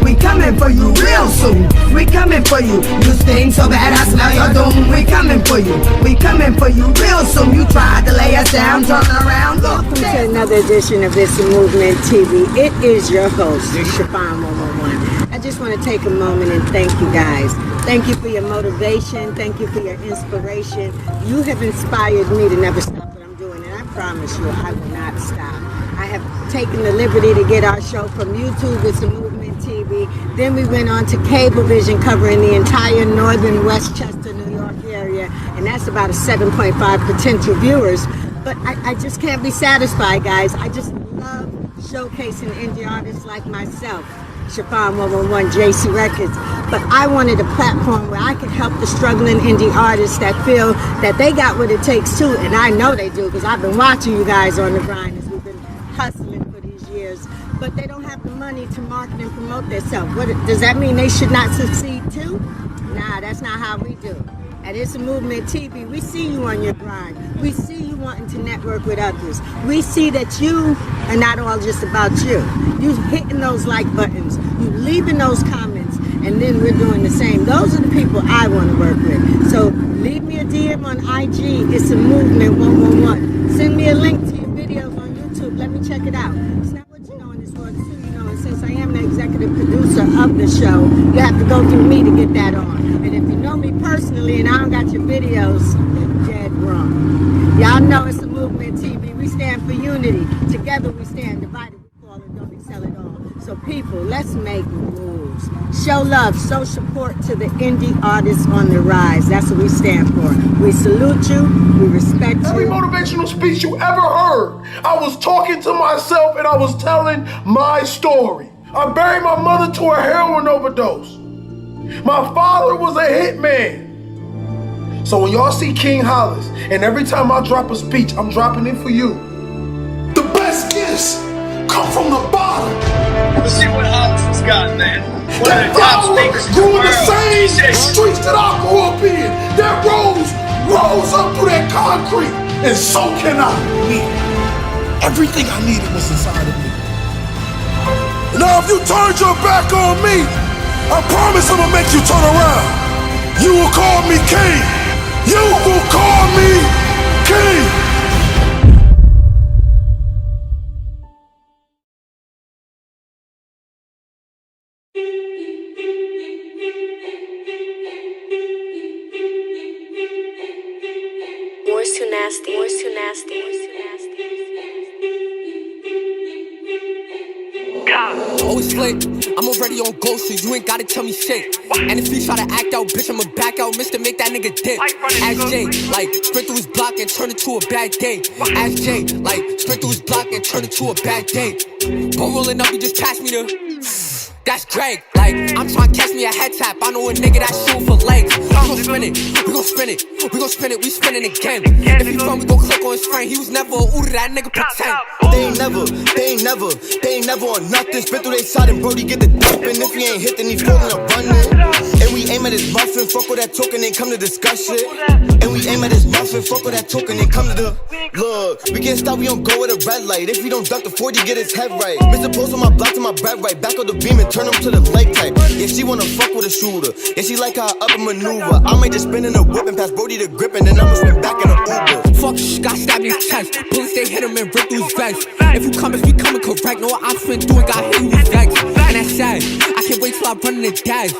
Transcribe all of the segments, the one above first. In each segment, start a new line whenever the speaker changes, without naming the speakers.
We coming for you real soon. We coming for you. You sting so bad I smell your doom. We coming for you. We coming for you real soon. You tried to lay us down, turn around.
Welcome to another edition of It's a Movement TV. It is your host, Chiffon111. I just want to take a moment and thank you guys. Thank you for your motivation. Thank you for your inspiration. You have inspired me to never stop what I'm doing, and I promise you I will not stop. I have taken the liberty to get our show from YouTube, It's a Movement TV. Then we went on to Cablevision, covering the entire northern Westchester, New York area, and that's about a 7.5 potential viewers. But I just can't be satisfied, guys. I just love showcasing indie artists like myself, Chiffon111, JC Records. But I wanted a platform where I could help the struggling indie artists that feel that they got what it takes too, and I know they do because I've been watching you guys on the grind as we've been hustling for these years, but they don't have the money to market and promote themselves. What does that mean? They should not succeed too? Nah, that's not how we do. At It's a Movement TV, we see you on your grind. We see you wanting to network with others. We see that you are not all just about you. You hitting those like buttons, you leaving those comments, and then we're doing the same. Those are the people I want to work with. So leave me a DM on IG, It's a Movement 111. Send me a link to your videos on YouTube. Let me check it out. It's not what you know in this world, it's who you know. And since I am the executive producer of the show, you have to go through me to get that on. And if you know me personally and I don't got your videos, you're dead wrong. Y'all know It's a Movement TV. We stand for unity. Together we stand. Divided we fall and don't excel at all. So people, let's make moves. Show love, show support to the indie artists on the rise. That's what we stand for. We salute you. We respect you.
Every motivational speech you ever heard, I was talking to myself and I was telling my story. I buried my mother to a heroin overdose. My father was a hitman. So when y'all see King Hollis, and every time I drop a speech, I'm dropping it for you. The best gifts come from the bottom.
Let's see what Hollis has got, man.
That flower grew in the same streets that I grew up in. That rose up through that concrete. And so can I. Everything I needed was inside of me. Now if you turned your back on me, I promise I'm gonna make you turn around. You will call me king. You will call me king.
War's too nasty. War's too nasty. War's too nasty.
Always lit, I'm already on go, so you ain't gotta tell me shit. And if you try to act out, bitch, I'ma back out, Mr. Make that nigga dip. Ask Jay, like, sprint through his block and turn it to a bad day. Ask Jay, like, sprint through his block and turn it to a bad day. Bone rolling up, he just passed me the... That's Greg, like, I'm trying to catch me a head tap. I know a nigga that shoot for legs. We gon' spin it, we gon' spin it, we gon' spin it, we spinning again. If he from, we gon' click on his friend. He was never a ooh, that nigga pretend.
They ain't never on nothing. Spin through they side and Brody get the dumping. If he ain't hit, then he falling up running. And we aim at his muffin, fuck with that token, then come to discuss shit. And we aim at his muffin, fuck with that token, then come to the look. We can't stop, we don't go with a red light. If we don't duck the 40, get his head right. Mr. Post on my block to my bread right. Back on the beam and turn him to the leg type. Yeah, she wanna fuck with a shooter. Yeah, she like how I up and maneuver. I might just spin in a whip and pass Brody the grip, and then I'ma swing back in a Uber.
Fuck, got stabbed in his chest. Bullets, they hit him and rip through his vest. If you come, we coming correct. Know what I've been doing, got hit with vex. And that's sad, I can't wait till I run in the dash.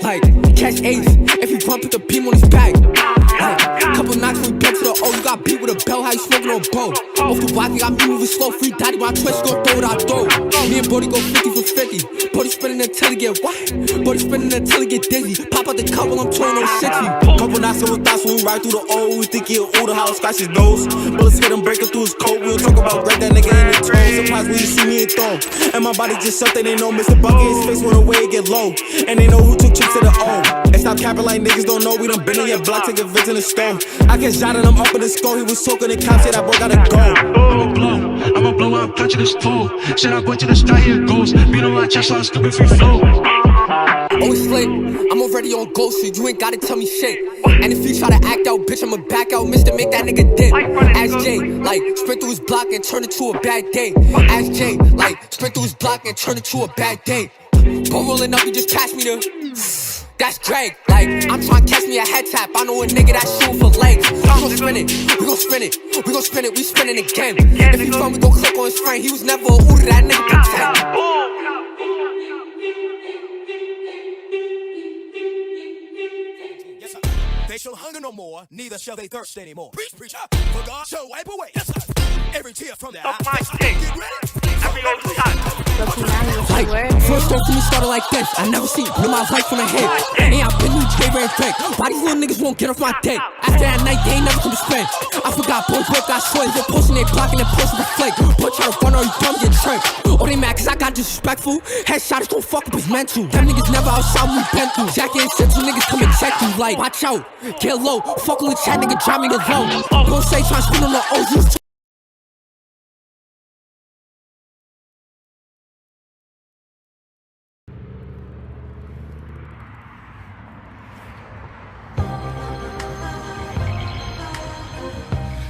Like, catch ace, if you bump with the beam on his back. Like, couple knocks when we get to the O, you got beat with a bell, how you smoking on bow. Off the block, you got me moving slow, free daddy, when I twist, gon' throw it, I throw. Me and Brody go 50 for 50. Brody spinning until he get what? Brody spinning until he get dizzy. Pop out the couple, I'm touring on 60.
Couple knocks with thoughts when we ride through the O. We think he'll order how to scratch his nose. Bullets hit him, breaking through his coat. We'll talk about break that nigga in the toe. Surprised when you see me in throw. And my body just shut, they know Mr. Bucket, his face went away, it get low. And they know who took trips to the O. And stop capping like niggas don't know. We done been in your block, take a visit in the stove. I get shot and I'm up in the skull. He was talking to cops, said that boy gotta go.
I'ma blow, I'm catching this fool. Said I'm going to the sky, here it goes. Beat on my chest, so I'm scooping free flow.
Always lit, I'm already on Gold Street, you ain't gotta tell me shit. And if you try to act out, bitch, I'ma back out, mister, make that nigga dip. Ask Jay, like, sprint through his block and turn it to a bad day. Ask Jay, like, sprint through his block and turn it to a bad day. Bone rolling up, you just catch me there. That's Greg, like, I'm trying to catch me a head tap. I know a nigga that shoot for legs. We gon' spin it, we gon' spin it, we gon' spin it, we spinning again. If he from, we gon' click on his friend. He was never a ooh to that nigga protect.
They shall hunger no more, neither shall they thirst anymore. Preach, preacher, for God shall wipe away, yes, sir, every tear from their eyes. Get ready.
Like, first off, me started like this. I never seen in my life from the head. Ain't I been new J-Red Drake. Why these little niggas won't get off my dick? After that night, they ain't never come to spend. I forgot boys broke, got sweat. They're posting, they blocking, they're posting the flake. Boy, try to run or you dumb, get tricked. Oh, they mad cause I got disrespectful. Headshots don't fuck up his mental. Them niggas never outside we been through. Jack ain't shit, you niggas come and check you. Like, watch out, get low. Fuck a little chat, nigga, drive me to low. Go say, try to spin on the O's.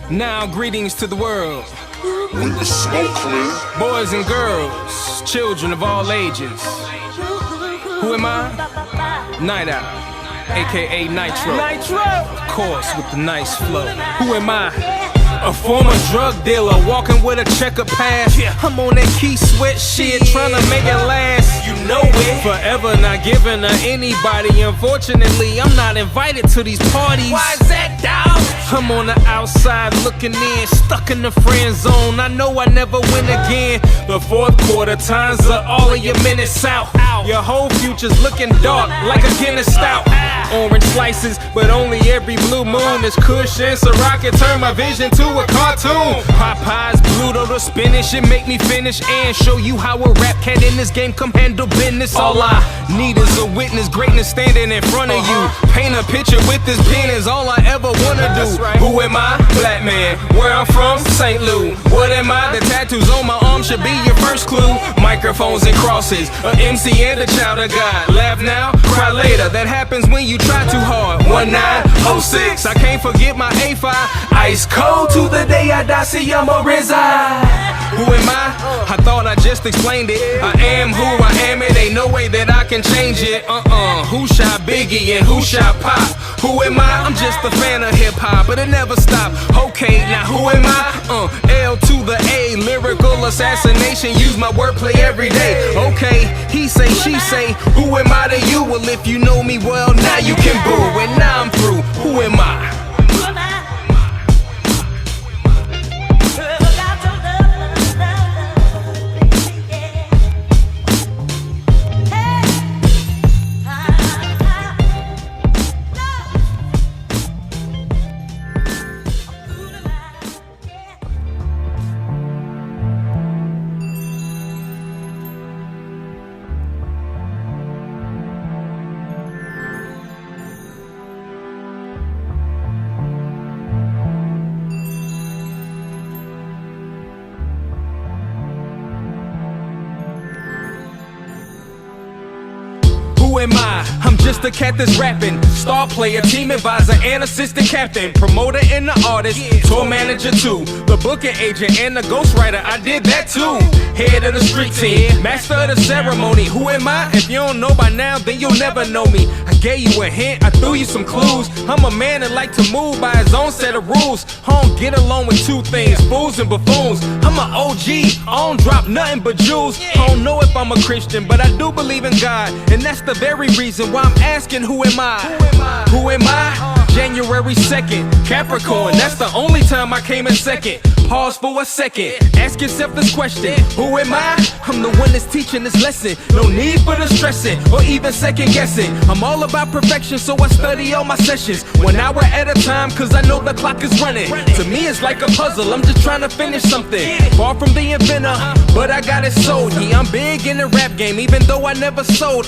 Now greetings to the world.
When the smoke clears,
boys and girls, children of all ages. Who am I? Night Owl, aka Nitro. Nitro! Of course, with the nice flow. Who am I? A former drug dealer walking with a checkered past. I'm on that key sweat shit, trying to make it last. You know it. Forever not giving to anybody. Unfortunately, I'm not invited to these parties. Why is that, dawg? I'm on the outside looking in, stuck in the friend zone. I know I never win again. The fourth quarter, times are all of your minutes out. Your whole future's looking dark, like a Guinness stout. Orange slices, but only every blue moon is cushion. So rocket turn my vision to a cartoon. Popeyes, Bluto, the spinach, it make me finish and show you how a rap cat in this game come handle business. All I need is a witness, greatness standing in front of you. Paint a picture with this pen is all I ever wanna do. Who am I? Black man. Where I'm from? St. Louis. What am I? The tattoos on my arm should be your first clue. Microphones and crosses, a MC and a child of God. Laugh now, cry later. That happens when you try too hard. 1906. I can't forget my A5. Ice cold to the day I die. See, I'ma reside. Who am I? I thought I just explained it. I am who I am. It ain't no way that I can change it. Who shot Biggie and who shot Pop? Who am I? I'm just a fan of hip hop, but it never stopped. Okay, now who am I? L to the A, lyrical assassination. Use my wordplay every day. Okay, he say, she say. Who am I to you? Well, if you know me well, now you can boo. And now I'm through. Who am I? Who am I? I'm just a cat that's rapping. Star player, team advisor, and assistant captain. Promoter and the artist, tour manager too. The booking agent and the ghostwriter, I did that too. Head of the street team, master of the ceremony. Who am I? If you don't know by now, then you'll never know me. I gave you a hint, I threw you some clues. I'm a man that like to move by his own set of rules. I don't get along with two things, fools and buffoons. I'm an OG, I don't drop nothing but jewels. I don't know if I'm a Christian, but I do believe in God. And that's the very reason why I'm asking, who am I? Who am I? January 2nd, Capricorn, that's the only time I came in second. Pause for a second, ask yourself this question, who am I? I'm the one that's teaching this lesson. No need for the stressing, or even second guessing. I'm all about perfection, so I study all my sessions 1 hour at a time, cause I know the clock is running. To me it's like a puzzle, I'm just trying to finish something. Far from the inventor, but I got it sold. Yeah, I'm big in the rap game, even though I never sold.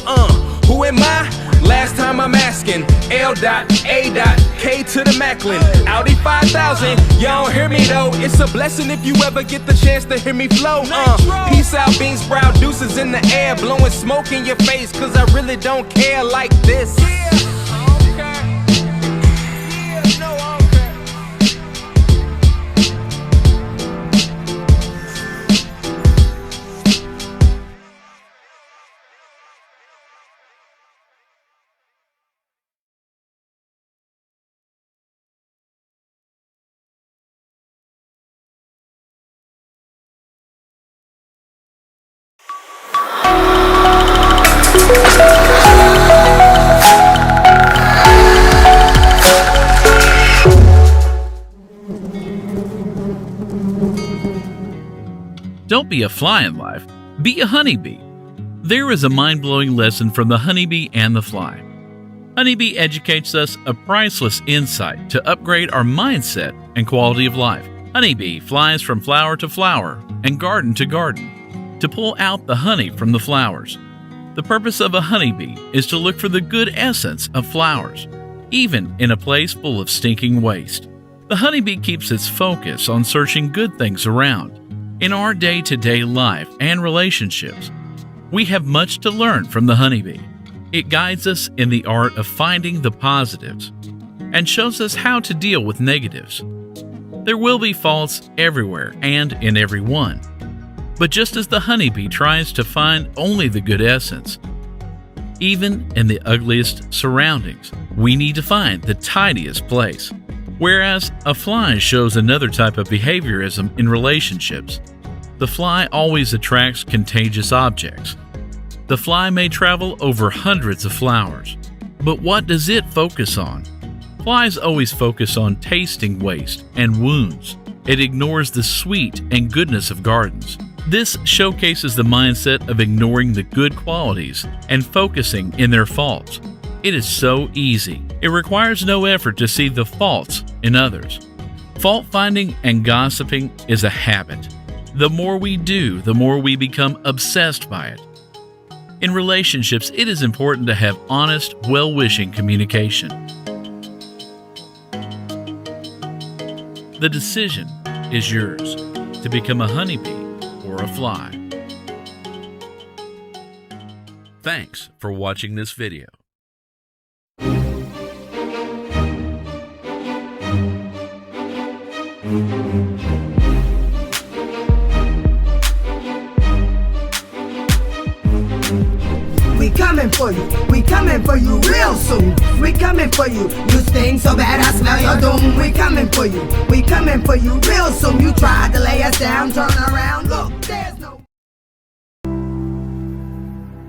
Who am I? Last last time I'm asking. L dot, A dot, K to the Macklin. Audi 5000, y'all don't hear me though. It's a blessing if you ever get the chance to hear me flow. Peace out, beans, brown deuces in the air, blowing smoke in your face, cause I really don't care like this.
Don't be a fly in life, be a honeybee. There is a mind-blowing lesson from the honeybee and the fly. Honeybee educates us a priceless insight to upgrade our mindset and quality of life. Honeybee flies from flower to flower and garden to garden to pull out the honey from the flowers. The purpose of a honeybee is to look for the good essence of flowers, even in a place full of stinking waste. The honeybee keeps its focus on searching good things around. In our day-to-day life and relationships, we have much to learn from the honeybee. It guides us in the art of finding the positives and shows us how to deal with negatives. There will be faults everywhere and in everyone, but just as the honeybee tries to find only the good essence, even in the ugliest surroundings, we need to find the tidiest place. Whereas a fly shows another type of behaviorism in relationships, the fly always attracts contagious objects. The fly may travel over hundreds of flowers, but what does it focus on? Flies always focus on tasting waste and wounds. It ignores the sweet and goodness of gardens. This showcases the mindset of ignoring the good qualities and focusing in their faults. It is so easy. It requires no effort to see the faults in others. Fault finding and gossiping is a habit. The more we do, the more we become obsessed by it. In relationships, it is important to have honest, well-wishing communication. The decision is yours to become a honeybee or a fly. Thanks for watching this video.
We coming for you, we coming for you real soon. We coming for you, you stink so bad I smell your doom. We coming for you, we coming for you real soon. You tried to lay us down, turn around, look, there's no.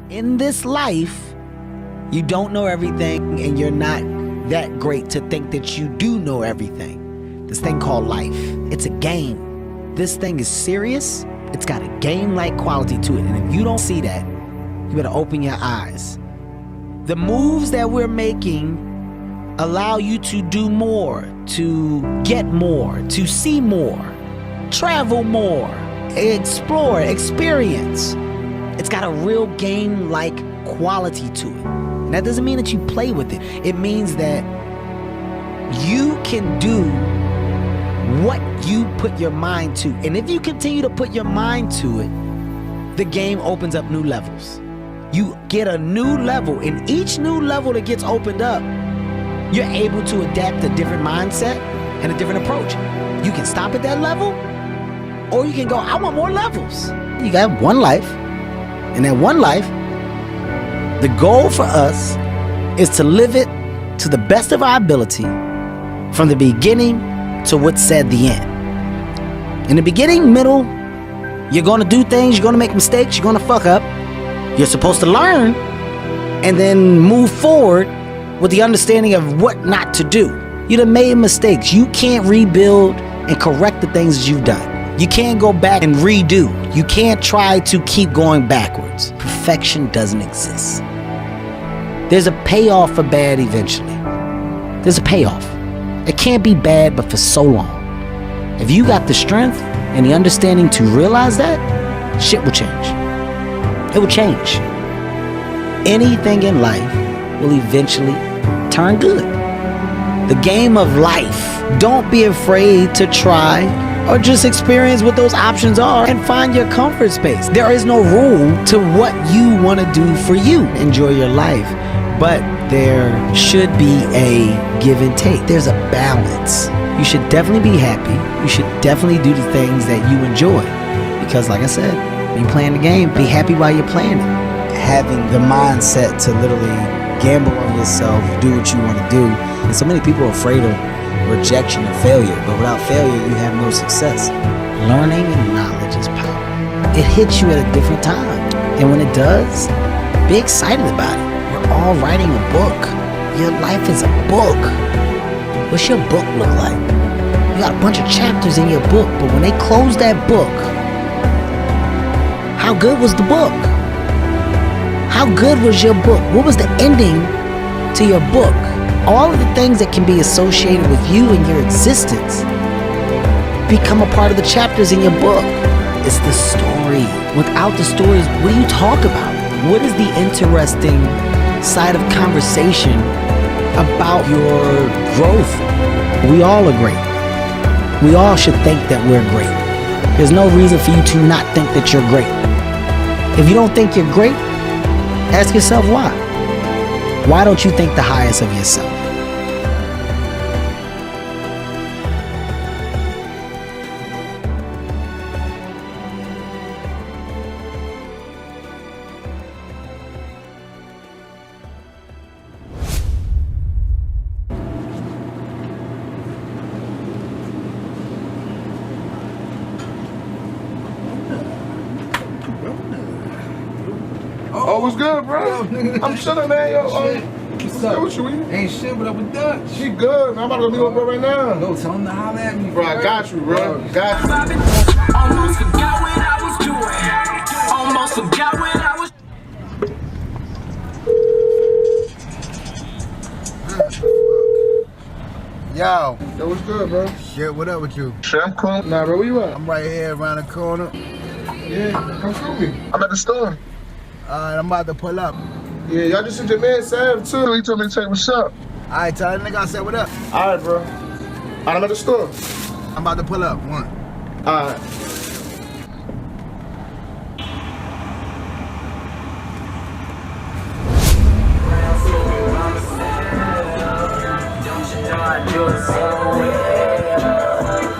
In this life, you don't know everything and you're not that great to think that you do know everything. This thing called life, it's a game. This thing is serious, it's got a game-like quality to it, and if you don't see that, you better open your eyes. The moves that we're making allow you to do more, to get more, to see more, travel more, explore, experience. It's got a real game-like quality to it. And that doesn't mean that you play with it. It means that you can do what you put your mind to. And if you continue to put your mind to it, the game opens up new levels. You get a new level, and each new level that gets opened up, you're able to adapt a different mindset and a different approach. You can stop at that level, or you can go, I want more levels. You got one life, and that one life, the goal for us is to live it to the best of our ability from the beginning to what's said the end. In the beginning, middle, you're gonna do things, you're gonna make mistakes, you're gonna fuck up. You're supposed to learn and then move forward with the understanding of what not to do. You done made mistakes. You can't rebuild and correct the things that you've done. You can't go back and redo. You can't try to keep going backwards. Perfection doesn't exist. There's a payoff for bad eventually. There's a payoff. It can't be bad but for so long. If you got the strength and the understanding to realize that, shit will change. It will change. Anything in life will eventually turn good. The game of life. Don't be afraid to try or just experience what those options are and find your comfort space. There is no rule to what you want to do for you. Enjoy your life, but there should be a give and take. There's a balance. You should definitely be happy. You should definitely do the things that you enjoy. Because like I said, when you playing the game, be happy while you're playing it. Having the mindset to literally gamble on yourself, do what you want to do. And so many people are afraid of rejection or failure, but without failure, you have no success. Learning and knowledge is power. It hits you at a different time. And when it does, be excited about it. We're all writing a book. Your life is a book. What's your book look like? You got a bunch of chapters in your book, but when they close that book, how good was the book? How good was your book? What was the ending to your book? All of the things that can be associated with you and your existence become a part of the chapters in your book. It's the story. Without the stories, what do you talk about? What is the interesting side of conversation about your growth? We all are great. We all should think that we're great. There's no reason for you to not think that you're great. If you don't think you're great, ask yourself why. Why don't you think the highest of yourself?
Oh, what's good, bro?
Yo, nigga.
I'm chilling, man. Yo,
what's up?
What you eat?
Ain't shit, but up with Dutch.
She good, man. I'm about to go meet my bro right now.
No, tell him to holler at me.
Bro, I got you, bro. Got you.
Almost forgot what I was doing. Almost forgot what I was.
Yo,
what's good, bro?
Shit, what up with you?
Shit, I'm cool. Nah, bro, where you at?
I'm right here around the corner.
Yeah, come through me. I'm at the store.
I'm about to pull up.
Yeah, y'all just sent your man Sav too. He told me to tell you what's up.
Alright, tell that nigga I said what up.
Alright, bro. I'm at the store.
I'm about to pull up. One.
Alright.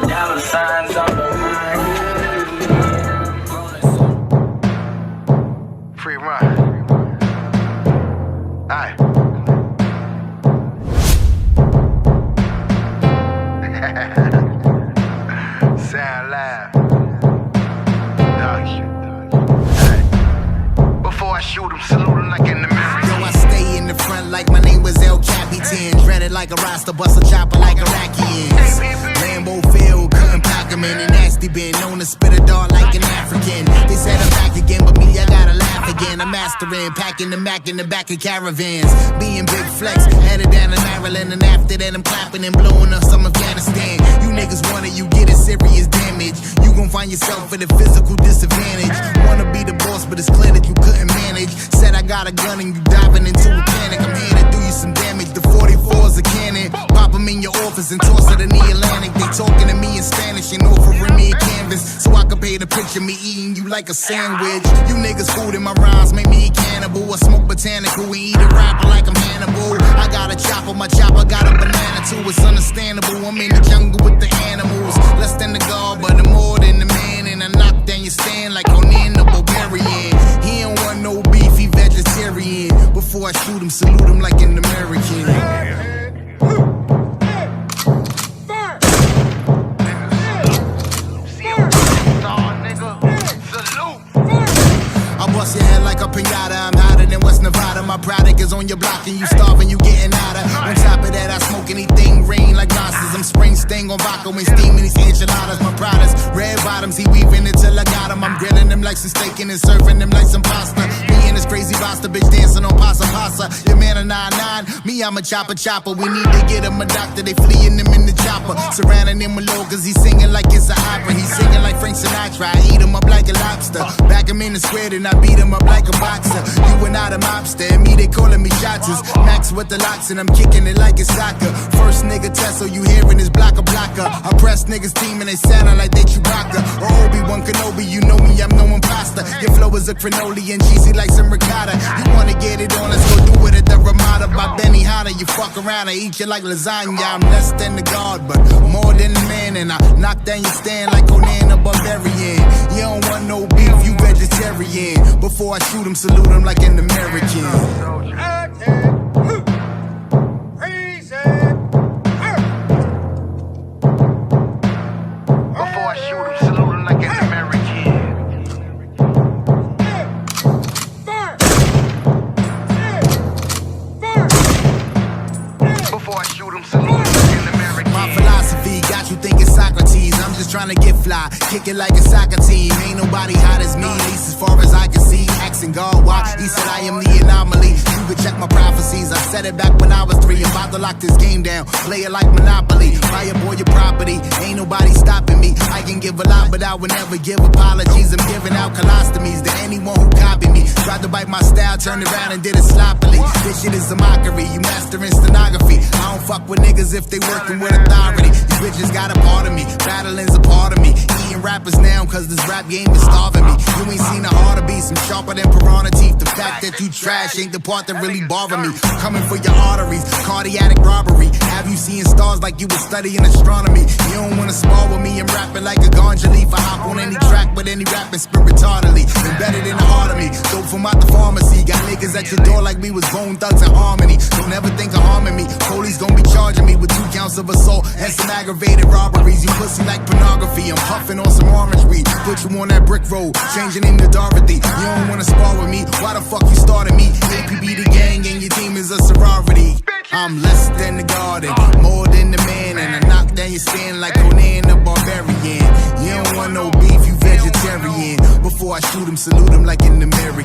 Dollar signs on the line.
Free run. Alright. Sound loud. Dog shit, dog. Alright. Before I shoot him, salute him like in the mirror.
Yo, I stay in the front like my name was El Capitan. Dreaded like a Rasta, bust a chopper like Iraqians. Lambo Field, couldn't pack him in a nasty bin. Known to spit a dart like an African. They said I'm back again, but me, I gotta laugh again. I'm mastering, packing the Mac in the back of caravans. Being big flex, headed down to Maryland. And after that, I'm clapping and blowing up some Afghanistan. You niggas want it, you get it, serious damage. You gon' find yourself at a physical disadvantage. Wanna be the boss, but it's clear that you couldn't manage. Said I got a gun and you diving into a panic. I'm here to do you some damage. The 44's a cannon. Pop them in your office and toss it in the Atlantic. They talking to me in Spanish and offering me a canvas so I can paint a picture me eating you like a sandwich. You niggas food in my rhymes make me a cannibal. I smoke botanical and eat a rapper like I'm Hannibal. I got a chopper, my chopper got a banana too. It's understandable, I'm in the jungle with the animals. Less than the god, but I'm more than the man. And I knock down your stand like Conan the Barbarian. He don't want no beef, he vegetarian. Before I shoot him, salute him like an American. Bust your head like a pinata. I'm hotter than West Nevada. My product is on your block and you starving, you getting hotter. On top of that, I smoke anything rain like monsters. I'm spring sting on vodka and steaming these enchiladas. My products, red bottoms, he weaving it till I got him. I'm grilling them like some steak and serving them like some pasta. Me and his crazy basta bitch dancing on pasa pasa. Your man a 9-9, me I'm a chopper. We need to get him a doctor, they fleeing him in the chopper. Surrounding him with low cause he's singing like it's an opera. He's singing like Frank Sinatra, I eat him up like a lobster. Back him in the square and I beat him up like a boxer. You and I the mobster, and me they calling me shotters. Max with the locks and I'm kicking it like it's soccer. First nigga test, so you hearing is blocker. I press niggas team and they sounding like they Chewbacca. Or Obi-Wan Kenobi, you know me, I'm no imposter. Your flow is a cannoli and cheesy like some ricotta. You wanna get it on, let's go do it at the Ramada by Benny Hanna. You fuck around, I eat you like lasagna. I'm less than the god, but more than the man. And I knock down your stand like Conan the Barbarian. You don't want no beef, you vegetarian. Before I shoot him, salute him like an American. Trying to get fly, kick it like a soccer team. Ain't nobody hot as me, at least as far as I can see. Asking God why, he said I am the anomaly. You can check my prophecies, I said it back when I was 3. I'm about to lock this game down, play it like Monopoly. Buy up all your property, ain't nobody stopping me. I can give a lot, but I would never give apologies. I'm giving out colostomies to anyone who copied me. Tried to bite my style, turned around and did it sloppily. This shit is a mockery, you mastering stenography. I don't fuck with niggas if they working with authority. You bitches got a part of me, battling's a part of me. Eating rappers now cause this rap game is starving me. You ain't seen a harder beast, I'm sharper than piranha teeth. The fact that you trash ain't the part that really bother me. Coming for your arteries, cardiac robbery. Have you seen stars like you was studying astronomy? You don't wanna spar with me, I'm rapping like a ganja leaf. I hop on any track, but any rapping spin retardedly. Embedded in the heart of me, dope from out the pharmacy. Got niggas at your door like we was Bone Thugs in Harmony. Don't ever think of harming me. Police gon' be charging me with 2 counts of assault and some aggravated robberies. You pussy like pornography, I'm puffing on some orange weed. Put you on that brick road, changing into Dorothy. You don't wanna spar with me, why the fuck you started me? APB the gang and your team is a sorority. I'm less than the garden, more than the man. And I knock down your stand like Conan the Barbarian. You don't want no beef, you vegetarian. Before I shoot him, salute him like an American.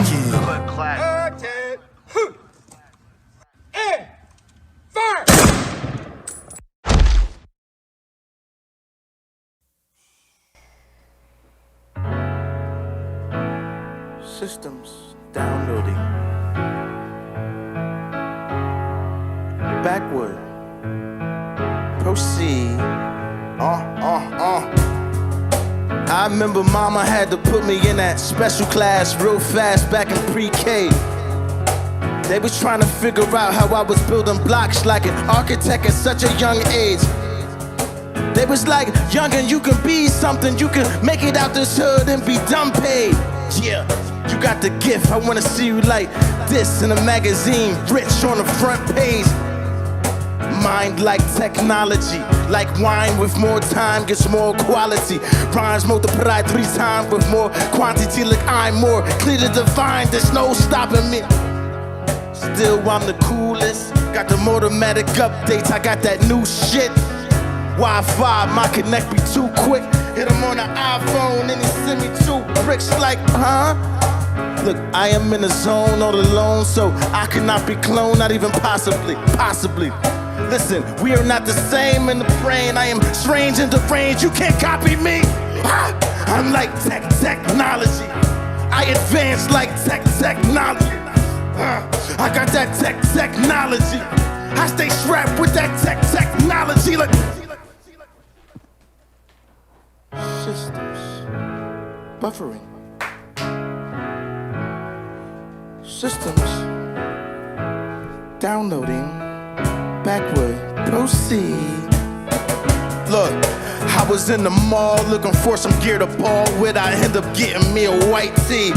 Systems downloading. Backwood. Proceed. I remember mama had to put me in that special class real fast back in pre-K. They was trying to figure out how I was building blocks like an architect at such a young age. They was like, youngin', you can be something, you can make it out this hood and be done paid. Yeah, you got the gift, I wanna see you like this in a magazine, rich on the front page. Mind like technology, like wine with more time gets more quality. Rhymes multiplied 3 times with more quantity, like I'm more clear to define, there's no stopping me. Still I'm the coolest, got the automatic updates, I got that new shit. Wi-Fi, my connect be too quick. Hit him on the iPhone and he send me 2 bricks like, huh? Look, I am in the zone all alone, so I cannot be cloned, not even possibly. Listen, we are not the same in the brain. I am strange and deranged, you can't copy me. I'm like technology. I advance like technology. I got that technology. I stay strapped with that technology like systems buffering. Systems downloading. Backwood, proceed. Look, I was in the mall looking for some gear to ball with. I end up getting me a white tee.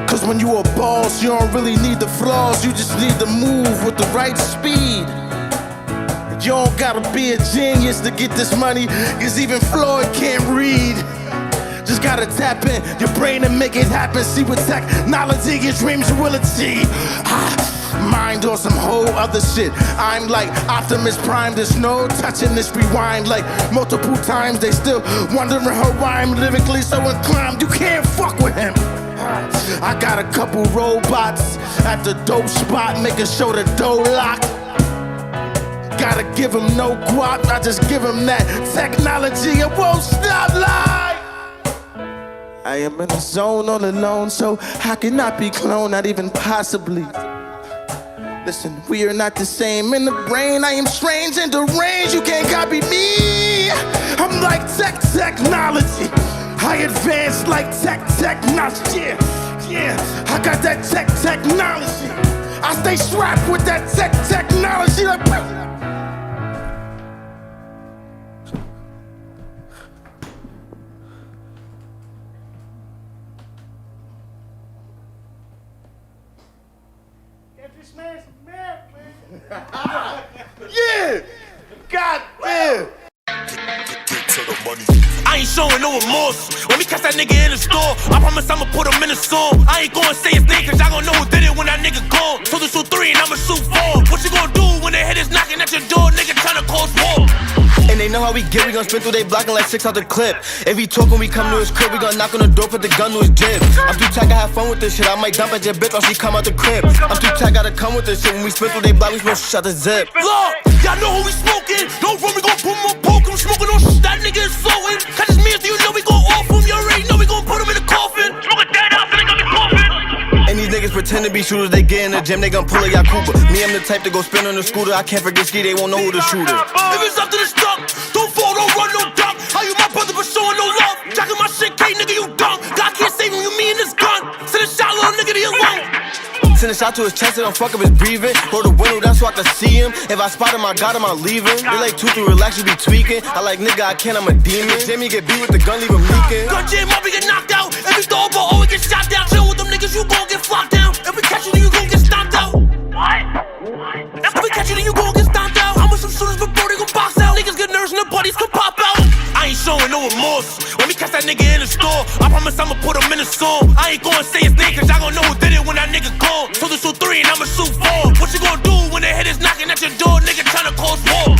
Cause when you a boss, you don't really need the flaws, you just need to move with the right speed. You don't gotta be a genius to get this money, cause even Floyd can't read. Just gotta tap in your brain and make it happen. See what technology your dreams will achieve. Mind on some whole other shit. I'm like Optimus Prime, there's no touching this rewind. Like multiple times they still wondering how I'm lyrically so inclined. You can't fuck with him. I got a couple robots at the dope spot, making sure the dough lock. Gotta give him no guap, I just give him that technology. It won't stop like. I am in the zone all alone, so I cannot be cloned, not even possibly. Listen, we are not the same in the brain. I am strange and deranged, you can't copy me. I'm like technology. I advance like technology. Yeah, I got that technology. I stay strapped with that technology. Like, yeah! God damn!
I ain't showing no remorse. When we catch that nigga in the store, I promise I'ma put him in a song. I ain't gonna say his name cause y'all gon' know who did it when that nigga gone. So to shoot 3 and I'ma shoot 4. What you gonna do when the head is knocking at your door, nigga tryna cause war?
And they know how we get, we gon' spin through they block and like 6 out the clip. If he talk when we come to his crib, we gon' knock on the door, put the gun to his jib. I'm too tight, I have fun with this shit. I might dump at your bitch while she come out the crib. I'm too tight, gotta come with this shit. When we spin through they block, we smoke shut the zip.
Look, y'all know who we smoking. Don't run, we gon' put him on poke him. Smoking on shit, that nigga is floating. Catch his meals, you know we gon' off him. You already know we gon' put him in the coffin. Smoking dead out, finna got me coughing.
And these niggas pretend to be shooters, they get in the gym, they gon' pull a Yakuba. Me, I'm the type to go spin on the scooter. I can't forget ski, they won't know who the shooter.
If it's up to the stuck, don't fall, don't run, no duck. How you my brother but showing no love? Jacking my shit, K nigga, you dumb. God can't save him, you me and this gun. Send a shot, little nigga to your lung.
Send a shot to his chest, it don't fuck up his breathing. Roll the window down so I can see him. If I spot him, I got him, I'm leaving. They like 2-3, relax, you be tweaking. I like nigga, I can't, I'm a demon. Jamie get beat with the gun, leave him leaking.
Gun jam up, we get knocked out. If we throw a ball, oh, we get shot down. Chill with them niggas, you gon' get flocked down. If we catch you, then you gon' get stomped out. What? If we catch you, then you gon' get stomped out. I'm with some shooters, but bro, they gon' box out. Niggas get nerves and their buddies can pop out. I ain't showing no remorse. When we catch that nigga in the store, I promise I'ma put him in a song. I ain't gonna say his name cause y'all gon' know who did it when that nigga gone. So to shoot 3 and I'ma shoot 4. What you gonna do when the head is knocking at your door, nigga tryna cause war?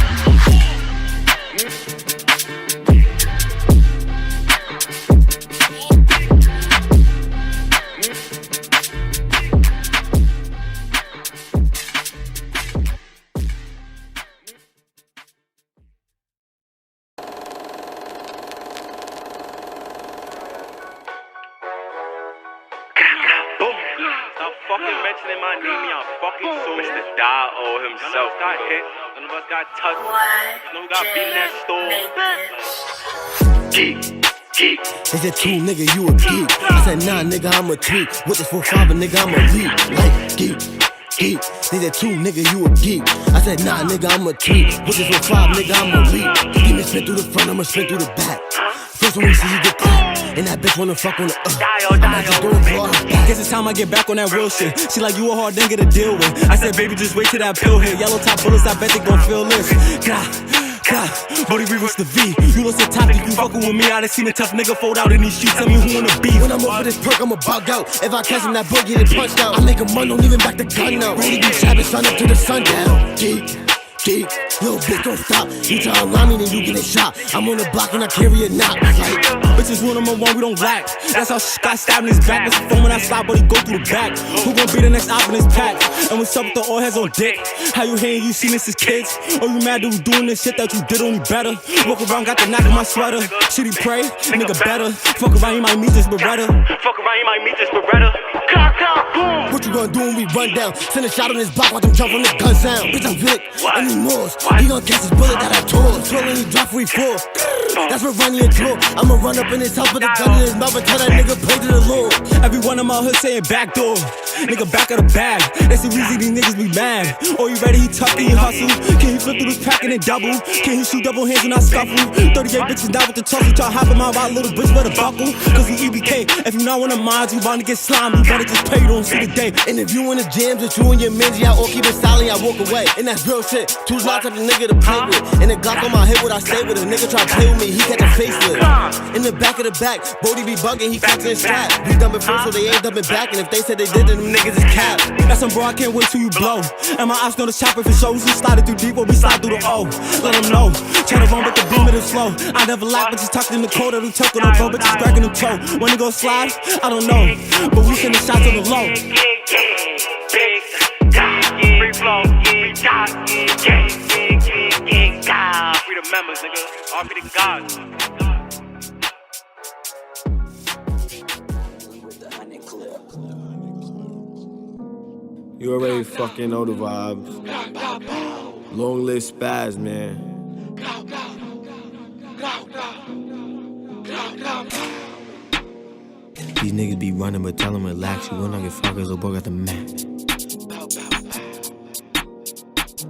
Fucking mentioning my name, y'all fucking so Mr. Dio himself got hit. None of us got touched. None of us got beat in that store.
Geek. They said 2 nigga, you a geek. I said nah nigga, I'm a tweak. With this 4-5 nigga, I'm a leak. Like geek. They said 2 nigga, you a geek. I said nah nigga, I'm a tweak. With this 4-5 nigga, I'm a leak. Give me spin through the front, I'ma spin through the back. First when we see you get caught, and that bitch wanna fuck on the I just go and claw her back.
Guess it's time I get back on that real shit. She like, you a hard nigga to deal with. I said, baby, just wait till that pill hit. Yellow top bullets, I bet they gon' feel this. Brody reverse the V. You lost the top if you fucking with me. I done seen a tough nigga fold out in these streets. Tell me who wanna be.
When I'm over this perk, I'ma bug out. If I catch him, that boy get it punched out. I make him run, don't even back the gun now. Really be trapping, sun up to the sundown. Geek. Little bitch, don't stop. You try to line me, then you get a shot. I'm on the block and I carry a knock. Like,
bitches 1-on-1, we don't lack. That's how Scott stabbed in his back. That's the phone when I slide, but he go through the back. Who gon' be the next op in his pack? And what's up with the all heads on dick? How you hating, you seen this as kids? Or you mad that we doing this shit that you did only better? Walk around, got the knock in my sweater. Should he pray? Nigga better. Fuck around, he might meet this Beretta.
What you gonna do when we run down? Send a shot on his block, watch him jump from the gun sound. Bitch, I'm Vic, and he Morse. He gon' catch his bullet that I tore. Swirl and he drop where he fall. That's what Ronnie and Claw. I'ma run up in his house with a gun in his mouth and tell that nigga pray to the Lord.
Everyone in my hood saying backdoor. Nigga back of the bag. That's the reason these niggas be mad. Oh, you ready? He tough, can he hustle? Can he flip through this pack and then double? Can he shoot double hands when I scuffle? 38 bitches down with the tussle. Try hop in my wild little bitch with a buckle. Cause he EBK. If you not one of mine, you bound to get slimy. You better just pay, you don't see the day.
And if you in the jams with you and your mans, y'all all keep it silent, I walk away. And that's real shit. Two's not type of nigga to play with. And the Glock on my hip, what I say with a nigga try to play with me, he catch a facelift. In the back of the back, Bodie be bugging, he catching his strap. We dumb it first, so they ain't dumping back. And if they said they did, then
them niggas is cap. That's some bro, I can't wait till you blow. And my eyes know the chopper for shows. We slide it through deep or we slide through the O. Let them know. Try to run but the beam it is slow. I never lack but just tucked in the cold. That'll choke on the road but just dragging them toe. When it goes slide, I don't know. But we send the shots on the low.
Free flow, free the members, nigga. RP the gods.
You already fucking know the vibes. Long list spaz, man. These niggas be running, but tell them relax. You will not get fuckers, little boy got the map.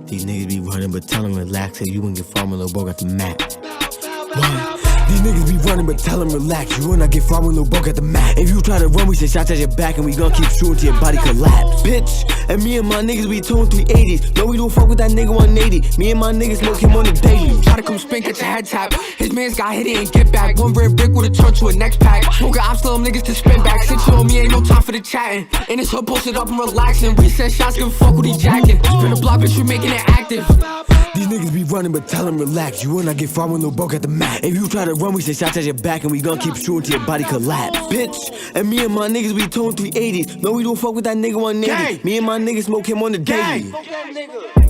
These niggas be running, but tell them relax. Say you wouldn't get farming, little boy got the map. One. These niggas be running, but tell them relax. You will not get farming, little boy got the map. If you try to run, we say shots at your back, and we gon' keep shooting till your body collapse. Bitch, and me and my niggas, we towing 380s. No, we don't fuck with that nigga 180. Me and my niggas smoke him on the daily.
Try to come spin, catch a head tap. His mans got hit and get back. One red brick with a turn to a next pack. Smoking ops, tell them niggas to spin back. Since you on me, ain't no time for the chatting. In this hood, posted up and relaxing. We send shots, give a fuck with he jacking. Spin the block, bitch, we making it active.
These niggas be running, but tell them relax. You will not get far when no broke at the mat. If you try to run, we say shots at your back, and we gon' keep shooting till your body collapse. Bitch, and me and my niggas, we towing 380s. No, we don't fuck with that nigga 180. Me and my niggas smoke him on the daily.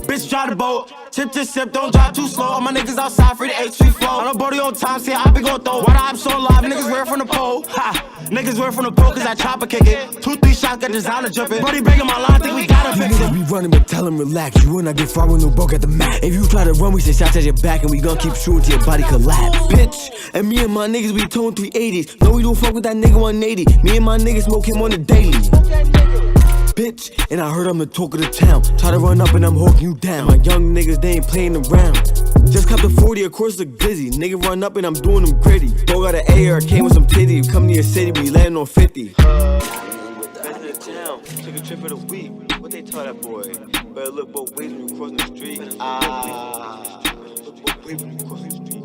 Bitch, drive the boat. Tip to sip, don't drive too slow. All my niggas outside for the H3 flow. On the body on time, say I be gon' throw. Why the ops so live? Niggas wear from the pole. Ha! Niggas wear from the pole, cause I chopper kick it. 2-3 shots, got designer jumping. Brody breaking my line, think we gotta fix it.
Niggas be running, but tell them relax. You will not get far when no broke at the mat. If you try to run, we say shots at your back, and we gon' keep shooting till your body collapse. Bitch, and me and my niggas, we towing 380s. No, we don't fuck with that nigga 180. Me and my niggas smoke him on the daily. Bitch, and I heard I'm the talk of the town. Try to run up and I'm hawking you down. My young niggas, they ain't playing around. Just cop the 40, of course look busy. Nigga run up and I'm doing them gritty. Bro got an AR, came with some titty. Come to your city, we landing on 50. Took a trip for the week. What they taught that boy? Better look both ways when you crossing the street. Look both ways when you crossing the street.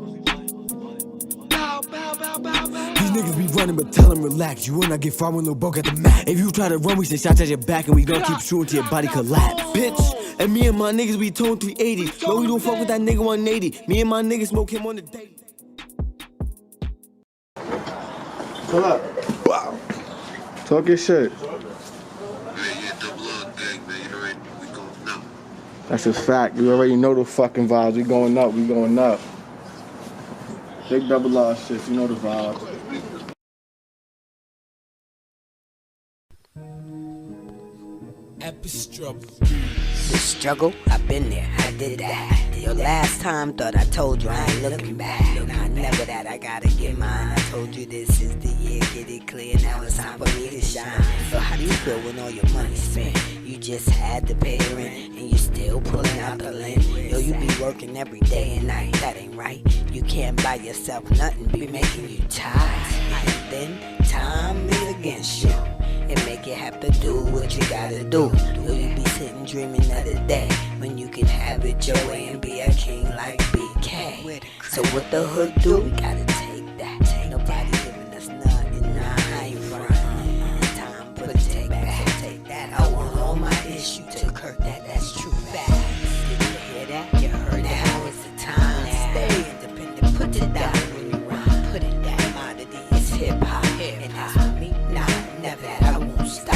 These niggas be running, but tell them relax. You will not get far when no broke at the mat. If you try to run, we say shots at your back, and we gon' keep shooting till your body collapse. Bitch, and me and my niggas, we towing 380s. No, we don't fuck with that nigga 180. Me and my niggas smoke him on the daily.
Pull up. Wow. Talk your shit. That's a fact. You already know the fucking vibes. We going up. We going up. Big double R shit. You know the vibes.
The struggle, I've been there, I did that. Your last time thought I told you I ain't looking back. Nah, never that, I gotta get mine. I told you this is the year, get it clear, now it's time for me to shine. So how do you feel when all your money's spent? You just had to pay rent, and you still pulling out the lint. Yo, you be working every day and night, that ain't right. You can't buy yourself nothing, be making you tired. And then time is against you. And make you have to do what you gotta do. Or you be sitting dreaming of the day when you can have it your way and be a king like BK. So what the hood do? We gotta take that. Nobody giving us nothing. Nah, I ain't frontin'. It's time for the take back. So take that. I want all my issue to Kurt that. That's true fact. Did you hear that? You heard that? Now is the time. Stay independent. Put it down when you rhyme. Put it down. Commodity is hip hop. And that's for me. Nah, never. I won't stop.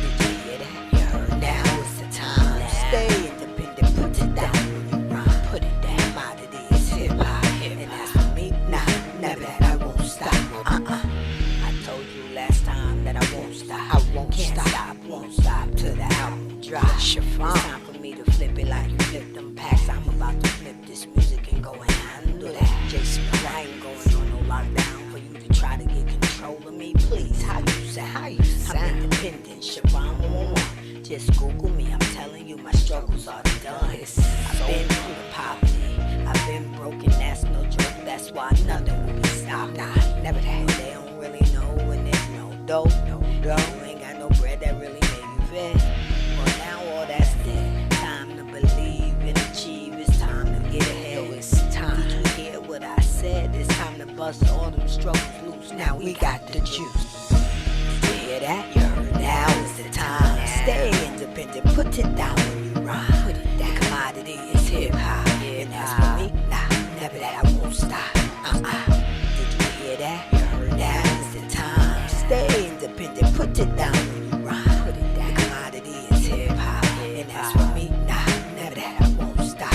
Did you hear that? You heard now is the time. Stay independent. Put it down when you rhyme. Put it down. Commodity is hip hop. And that's for me. Nah, never. I won't stop. I told you last time that I won't stop. I won't stop till the album drops. Chiffon. It's time for me to flip it like you flip them packs. I'm about to flip this music and go and handle that. Jason, I ain't going on no lockdown for you to try to get control of me. Please, how you sound? I'm independent, CHIFFON111. Just Google me, I'm telling you my struggles are done. I've been through the poverty, I've been broken, that's no joke. That's why nothing will be stopped. Nah, never that. They don't really know when there's no dough. You ain't got no bread that really made you fed. Well, now all that's dead. Time to believe and achieve. It's time to get ahead. It's time. Did you hear what I said? It's time to bust all them struggles loose. Now we got the juice. Did you hear that? You heard now it's is the time. Stay independent, put it down when you rhyme. The commodity is hip hop, and that's for me. Nah, never that I won't stop. Did you hear that? You heard that? Is the time. Stay independent, put it down when you rhyme. The commodity is hip hop, and that's for me. Nah, never that I won't stop.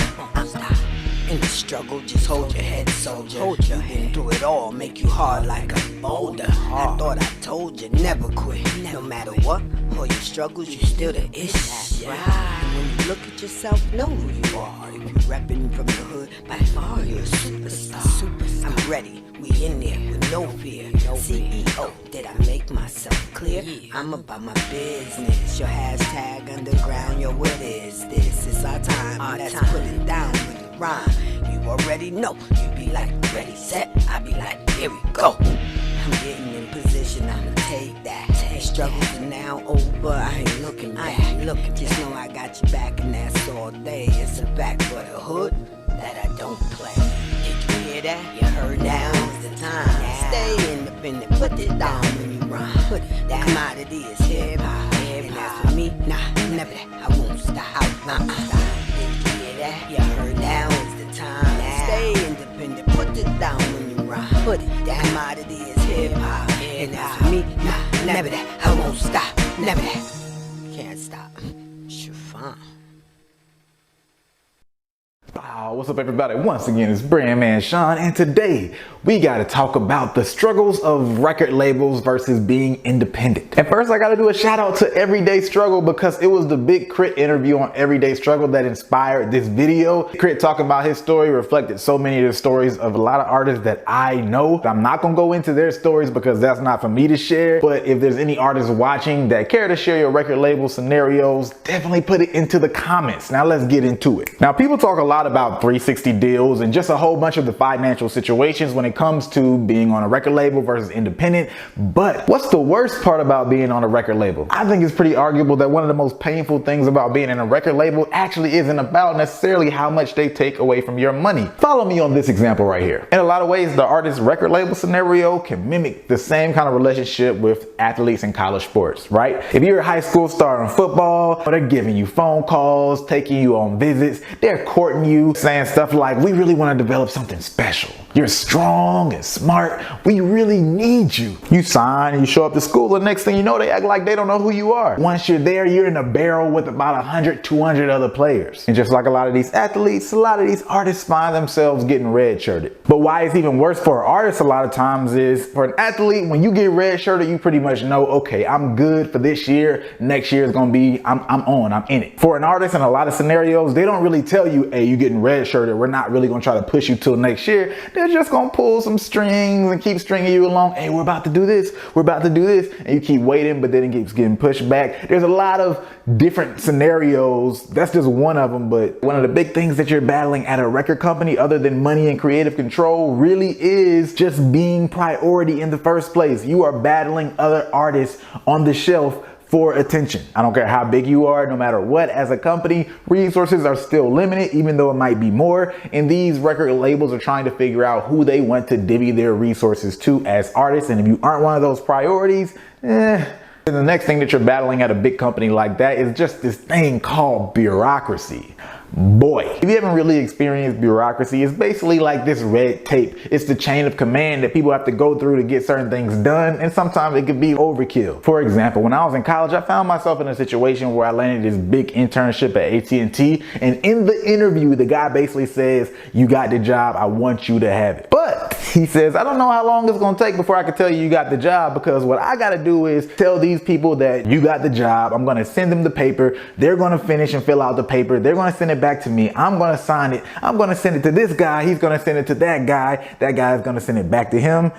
In the struggle, just hold your head, soldier. Hold your head through it all, make you hard like a boulder. I thought I told you, never quit. No matter what, all your struggles, you still the ish. That's right. And when you look at yourself, know who you are. If you reppin' from the hood, by far you're a superstar. I'm ready, we in there with no fear. CEO, did I make myself clear? I'm about my business. Your hashtag underground, yo, what is this? It's our time, let's put it down with the rhyme. You already know, you be like, ready, set, I be like, here we go. I'm getting in position, I'ma take that. Struggles are now over, I ain't looking back. Just know I got your back and that's all day. It's a fact for the hood that I don't play. Did you hear that? You heard now is the time. Stay independent, put it down when you rhyme. The commodity is hip hop, and that's for me. Nah, never that, I won't stop. Did you hear that? You heard now is the time. Stay independent, put it down when you rhyme. The commodity is hip hop, and that's for me. Nah, never that, I won't stop. Never that, can't stop. Chiffon.
What's up, everybody? Once again, it's Brand Man Sean, and today we got to talk about the struggles of record labels versus being independent. And first, I got to do a shout out to Everyday Struggle, because it was the big Crit interview on Everyday Struggle that inspired this video. Crit talking about his story reflected so many of the stories of a lot of artists that I know. I'm not gonna go into their stories because that's not for me to share, but if there's any artists watching that care to share your record label scenarios, definitely put it into the comments. Now let's get into it. Now, people talk a lot about 360 deals and just a whole bunch of the financial situations when it comes to being on a record label versus independent. But what's the worst part about being on a record label? I think it's pretty arguable that one of the most painful things about being in a record label actually isn't about necessarily how much they take away from your money. Follow me on this example right here. In a lot of ways, the artist record label scenario can mimic the same kind of relationship with athletes in college sports, right? If you're a high school star in football, they're giving you phone calls, taking you on visits, they're courting you, saying stuff like, we really want to develop something special. You're strong and smart. We really need you. You sign and you show up to school, and next thing you know, they act like they don't know who you are. Once you're there, you're in a barrel with about 100, 200 other players. And just like a lot of these athletes, a lot of these artists find themselves getting redshirted. But why it's even worse for artists a lot of times is, for an athlete, when you get redshirted, you pretty much know, okay, I'm good for this year. Next year is gonna be, I'm in it. For an artist, in a lot of scenarios, they don't really tell you, hey, you getting redshirted. We're not really gonna try to push you till next year. They're just gonna pull some strings and keep stringing you along. Hey, we're about to do this. We're about to do this. And you keep waiting, but then it keeps getting pushed back. There's a lot of different scenarios. That's just one of them. But one of the big things that you're battling at a record company, other than money and creative control, really is just being priority in the first place. You are battling other artists on the shelf for attention. I don't care how big you are, no matter what, as a company, resources are still limited, even though it might be more. And these record labels are trying to figure out who they want to divvy their resources to as artists. And if you aren't one of those priorities, And the next thing that you're battling at a big company like that is just this thing called bureaucracy. Boy, if you haven't really experienced bureaucracy, it's basically like this red tape. It's the chain of command that people have to go through to get certain things done, and sometimes it could be overkill. For example, when I was in college, I found myself in a situation where I landed this big internship at AT&T, and in the interview, the guy basically says, you got the job, I want you to have it. But he says, I don't know how long it's gonna take before I can tell you got the job, because what I gotta do is tell these people that you got the job. I'm gonna send them the paper. They're gonna finish and fill out the paper. They're gonna send it back to me. I'm gonna sign it. I'm gonna send it to this guy. He's gonna send it to that guy. That guy is gonna send it back to him.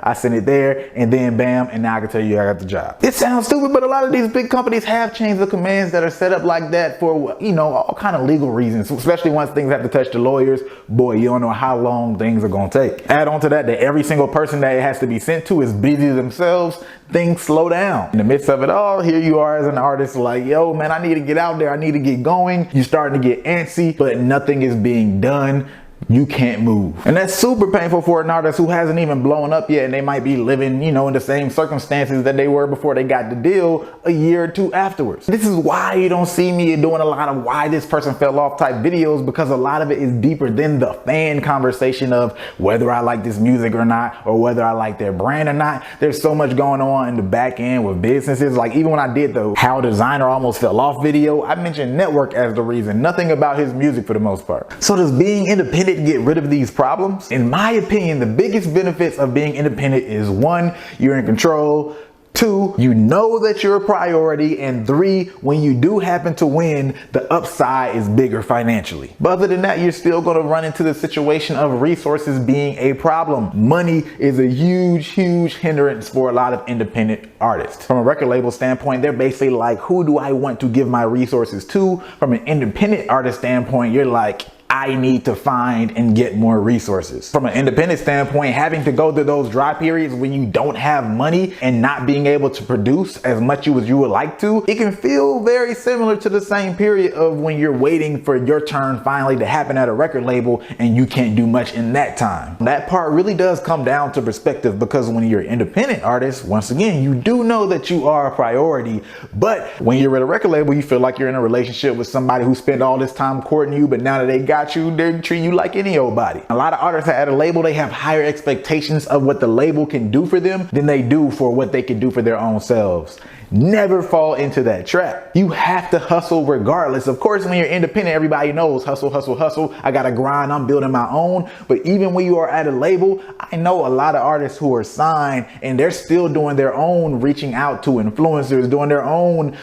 I send it there, and then bam, and now I can tell you I got the job. It sounds stupid, but a lot of these big companies have chains of commands that are set up like that for, you know, all kind of legal reasons, especially once things have to touch the lawyers. Boy, you don't know how long things are gonna take. Add on to that every single person that it has to be sent to is busy themselves. Things slow down. In the midst of it all, here you are as an artist like, yo, man, I need to get out there. I need to get going. You're starting to get antsy, but nothing is being done. you can't move. And that's super painful for an artist who hasn't even blown up yet, and they might be living, you know, in the same circumstances that they were before they got the deal a year or two afterwards. This is why you don't see me doing a lot of why this person fell off type videos, because a lot of it is deeper than the fan conversation of whether I like this music or not, or whether I like their brand or not. There's so much going on in the back end with businesses. Like even when I did the how designer almost fell off video, I mentioned network as the reason, nothing about his music for the most part. So does being independent get rid of these problems? In my opinion, the biggest benefits of being independent is 1, you're in control, 2, you know that you're a priority, and 3, when you do happen to win, the upside is bigger financially. But other than that, you're still going to run into the situation of resources being a problem. Money is a huge hindrance for a lot of independent artists. From a record label standpoint, they're basically like, who do I want to give my resources to? From an independent artist standpoint, you're like, I need to find and get more resources. From an independent standpoint, having to go through those dry periods when you don't have money and not being able to produce as much as you would like to, it can feel very similar to the same period of when you're waiting for your turn finally to happen at a record label and you can't do much in that time. That part really does come down to perspective, because when you're an independent artist, once again, you do know that you are a priority, but when you're at a record label, you feel like you're in a relationship with somebody who spent all this time courting you, but now that they got you, they treat you like any old body. A lot of artists at a label, they have higher expectations of what the label can do for them than they do for what they can do for their own selves. Never fall into that trap. You have to hustle regardless. Of course, when you're independent, everybody knows hustle, hustle, hustle. I gotta grind, I'm building my own. But even when you are at a label, I know a lot of artists who are signed and they're still doing their own reaching out to influencers, doing their own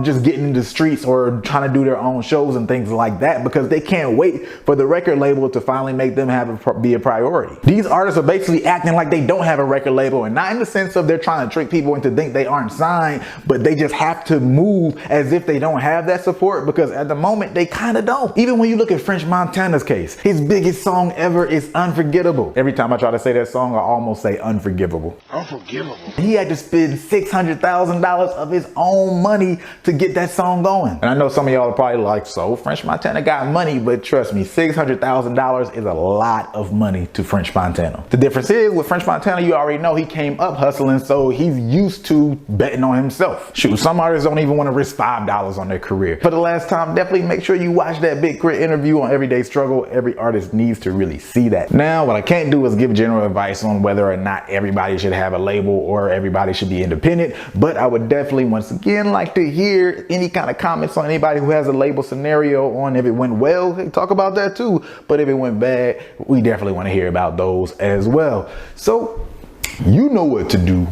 just getting in the streets or trying to do their own shows and things like that, because they can't wait for the record label to finally make them be a priority. These artists are basically acting like they don't have a record label, and not in the sense of they're trying to trick people into think they aren't signed, but they just have to move as if they don't have that support, because at the moment they kind of don't. Even when you look at French Montana's case, his biggest song ever is Unforgettable. Every time I try to say that song, I almost say Unforgivable.
Unforgivable.
He had to spend $600,000 of his own money to get that song going. And I know some of y'all are probably like, so French Montana got money, but trust me, $600,000 is a lot of money to French Montana. The difference is with French Montana, you already know he came up hustling, so he's used to betting on himself. Shoot, some artists don't even want to risk $5 on their career. For the last time, definitely make sure you watch that Big Crit interview on Everyday Struggle. Every artist needs to really see that. Now, what I can't do is give general advice on whether or not everybody should have a label or everybody should be independent, but I would definitely, once again, like to hear any kind of comments on anybody who has a label scenario on if it went well, talk about that too. But if it went bad, we definitely want to hear about those as well. So, you know what to do.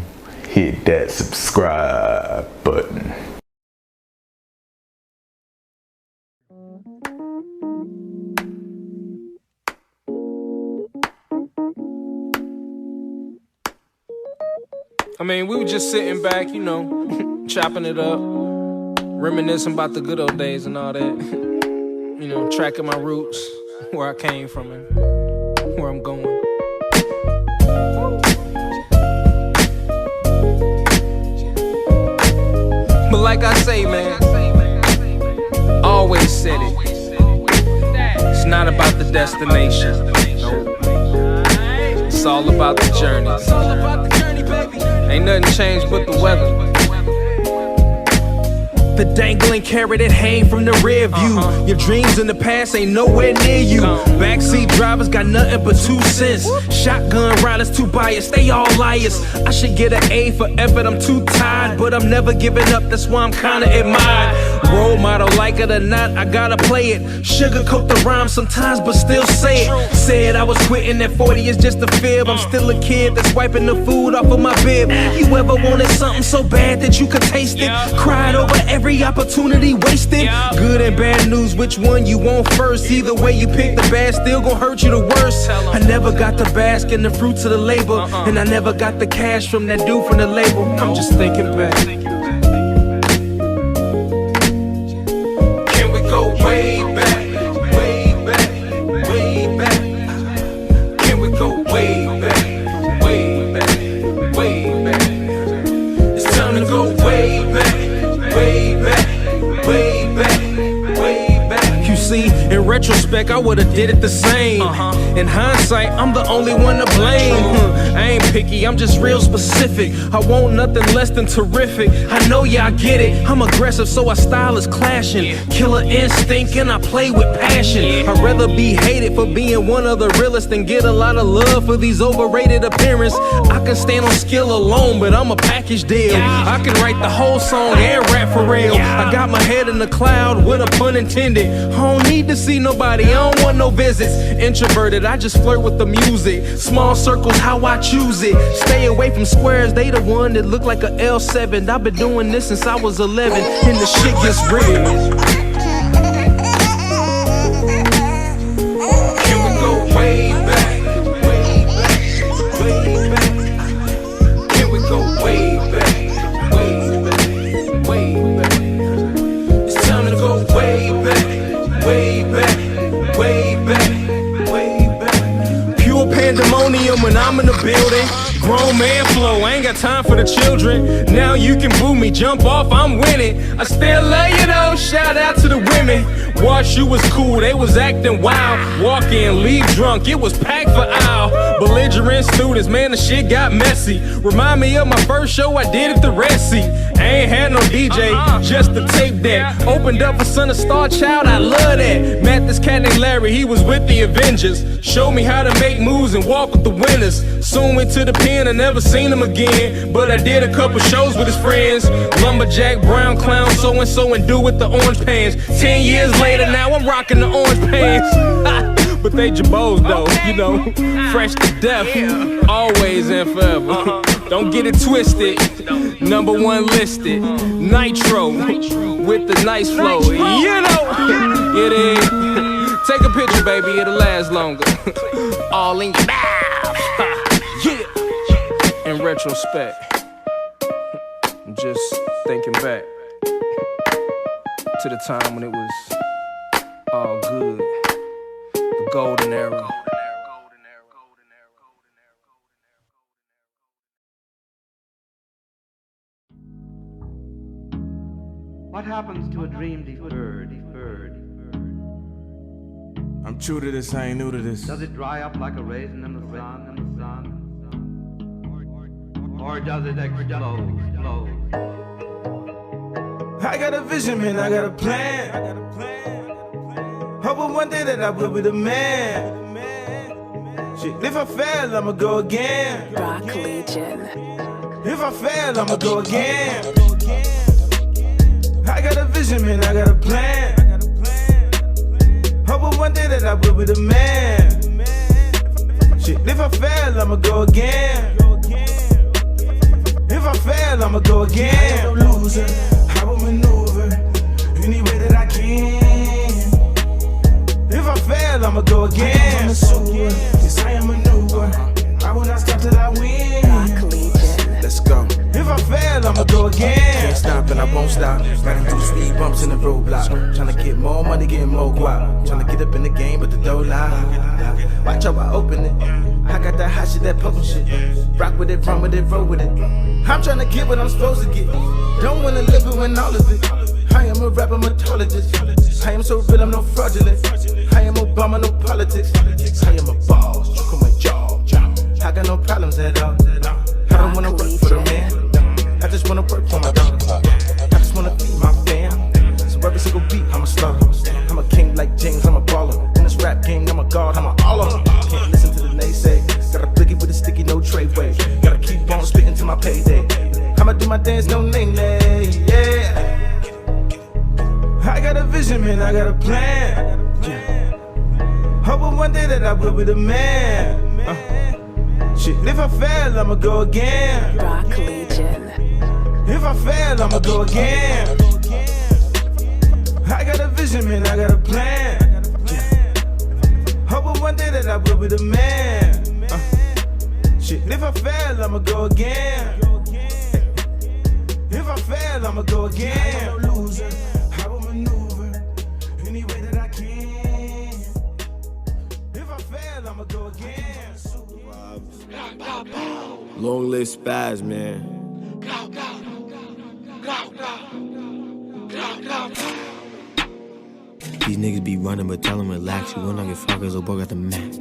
Hit that subscribe button.
I mean, we were just sitting back, you know, chopping it up, reminiscing about the good old days and all that. You know, tracking my roots, where I came from and where I'm going. But like I say, man, always said it, it's not about the destination, nope. It's all about the journey. Ain't nothing changed but the weather. The dangling carrot that hang from the rear view. Your dreams in the past ain't nowhere near you. Backseat drivers got nothing but 2 cents. Shotgun riders too biased, they all liars. I should get an A for effort, I'm too tired, but I'm never giving up, that's why I'm kinda admired. Role model, like it or not, I gotta play it. Sugarcoat the rhyme sometimes, but still say it. Said I was quitting at 40 is just a fib. I'm still a kid that's wiping the food off of my bib. You ever wanted something so bad that you could taste it? Cried over every opportunity wasted. Good and bad news, which one you want first? Either way you pick, the bad still gon' hurt you the worst. I never got to bask in the fruits of the labor, and I never got the cash from that dude from the label. I'm just thinking back. Can we go way back, way back, way back? Can we go way back, way back, way back? It's time to go way back, way back, way back, way back. You see, in retrospect, I would've did it the same. In hindsight, I'm the only one to blame. I ain't picky, I'm just real specific. I want nothing less than terrific. I know y'all get it. I'm aggressive, so our style is clashing. Killer instinct, and I play with passion. I'd rather be hated for being one of the realest than get a lot of love for these overrated appearance. I can stand on skill alone, but I'm a package deal. I can write the whole song and rap for real. I got my head in the cloud with a pun intended. I don't need to see nobody, I don't want no visits. Introverted, I just flirt with the music. Small circles, how I choose it. Stay away from squares, they the one that look like a L7. I've been doing this since I was 11, and the shit gets real. Can we go way back? Way back, way back. Can we go way back? Way back, way back. It's time to go way back, way back, way back, way back. Pure pandemonium when I'm in the building. Grown man flow, I ain't got time for the children. Now you can boo me, jump off, I'm winning. I still love you though, shout out to the women. Wash you was cool, they was acting wild. Walk in, leave drunk, it was packed for aisle. Belligerent students, man, the shit got messy. Remind me of my first show I did at the Red Sea. I ain't had no DJ, just the tape deck. Opened up for Son of Star Child, I love that. Met this cat named Larry, he was with the Avengers. Showed me how to make moves and walk with the winners. Soon went to the pen, I never seen him again. But I did a couple shows with his friends. Lumberjack, brown clown, so-and-so, and do with the orange pants. 10 years later, now I'm rocking the orange pants. But they jabos though, you know, fresh to death, always and forever. Don't get it twisted, #1 listed, Nitro, with the nice flow, you know, it is. Take a picture, baby, it'll last longer. All in your mouth, yeah. In retrospect, I'm just thinking back to the time when it was all good. The golden era.
What happens to a dream deferred?
I'm true to this, I ain't new to this.
Does it dry up like a raisin in the sun? Or does it explode?
I got a vision, man, I got a plan. Hoping one day that I will be the man. Shit, if I fail, I'ma go again.
Rock Legion.
If I fail, I'ma go again. I got a vision, man, I got a plan. Hoping one day that I will be the man. Shit, if I fail, I'ma go again. If I fail, I'ma go again. I'm no loser, I will maneuver any way that I can. If I fail, I'ma go again. I'm a sewer, yes I am a maneuver. I will not stop till I win. Let's go. If I fail, I'ma go again. Can't stop and I won't stop. Running through speed bumps in the roadblock. Tryna get more money, getting more guap. Tryna get up in the game, but the door loud. Watch how I open it. I got that hot shit, that potent shit. Rock with it, run with it, roll with it. I'm tryna get what I'm supposed to get. Don't wanna live it when all of it. I am a rapper, methodologist. I am so real, I'm no fraudulent. I am Obama, no politics. I am a boss, choke on my jaw. I got no problems at all. I don't wanna work for the man. I just wanna work for my dog. I just wanna feed my fam. So every single beat, I'm a slaughter. I'm a king like James, I'm a baller. In this rap game, I'm a god, I'm a all of them. Can't listen to the naysay. Got a bliggy with a sticky, no trade way. Gotta keep on spitting to my payday. I'ma do my dance, no name, yeah. I got a vision, man, I got a plan. Hoping one day that I will be the man. Shit, if I fail, I'ma go again.
Rock Legion.
If I fail, I'ma go again. I got a vision, man, I got a plan. Hoping one day that I will be the man. Shit, if I fail, I'ma go again. If I fail, I'ma go again. I'm no loser, I will maneuver any way that I can. If I fail, I'ma go again.
Long list spaz, man. These niggas be be running, but tell them relax. You will not get fucked, cause the boy got the Mac.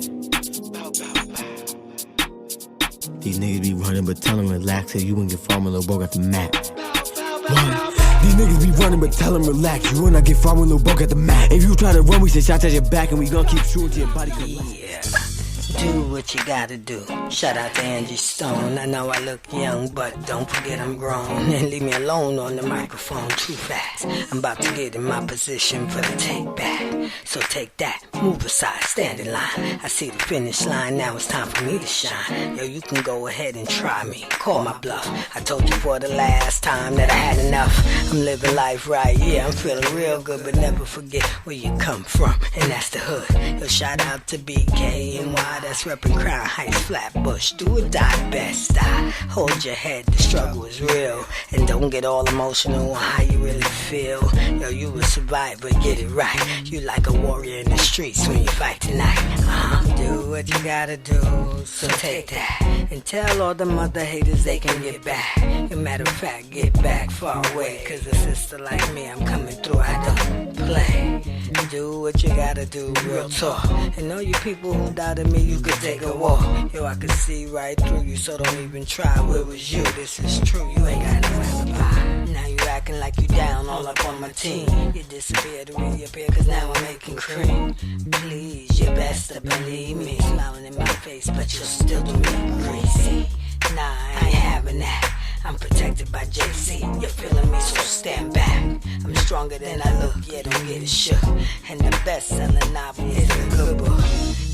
These niggas be running, but tell them relax. Cause you won't get farming, little boy got the Mac. These niggas be running, but tell them relax. You will not get farming, little boy got the Mac. If you try to run, we say shots at your back, and we gon' keep shooting till your body collapse.
Do what you gotta do. Shout out to Angie Stone. I know I look young, but don't forget I'm grown. And leave me alone on the microphone too fast. I'm about to get in my position for the take back. So take that, move aside, stand in line. I see the finish line, now it's time for me to shine. Yo, you can go ahead and try me, call my bluff. I told you for the last time that I had enough. I'm living life right, yeah, I'm feeling real good. But never forget where you come from, and that's the hood. Yo, shout out to BK and Y. That's reppin' Crown Heights, Flatbush. Do or die, best die. Hold your head, the struggle is real. And don't get all emotional on how you really feel. Yo, you a survivor, get it right. You like a warrior in the streets when you fight tonight. Do what you gotta do, so take that. And tell all them other haters they can get back. As a matter of fact, get back far away. Cause a sister like me, I'm coming through, I don't play. Do what you gotta do, real talk. And all you people who doubted me, you could take a walk. Yo, I could see right through you, so don't even try. Where was you? This is true, you ain't got no alibi. Now you acting like you down all up on my team. You disappear to reappear, cause now I'm making cream. Please, you best to believe me. Smiling in my face, but you'll still do me greasy. Nah, I ain't having that. I'm protected by JC, you're feeling me, so stand back. I'm stronger than I look, yeah, don't get it shook. And the best-selling novel is a good book.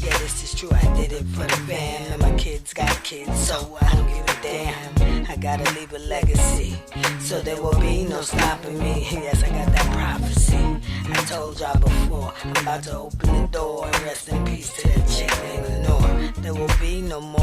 Yeah, this is true, I did it for the fam. And my kids got kids, so I don't give a damn. I gotta leave a legacy, so there will be no stopping me. Yes, I got that prophecy. I told y'all before, I'm about to open the door. And rest in peace to the chick named Lenore. There will be no more,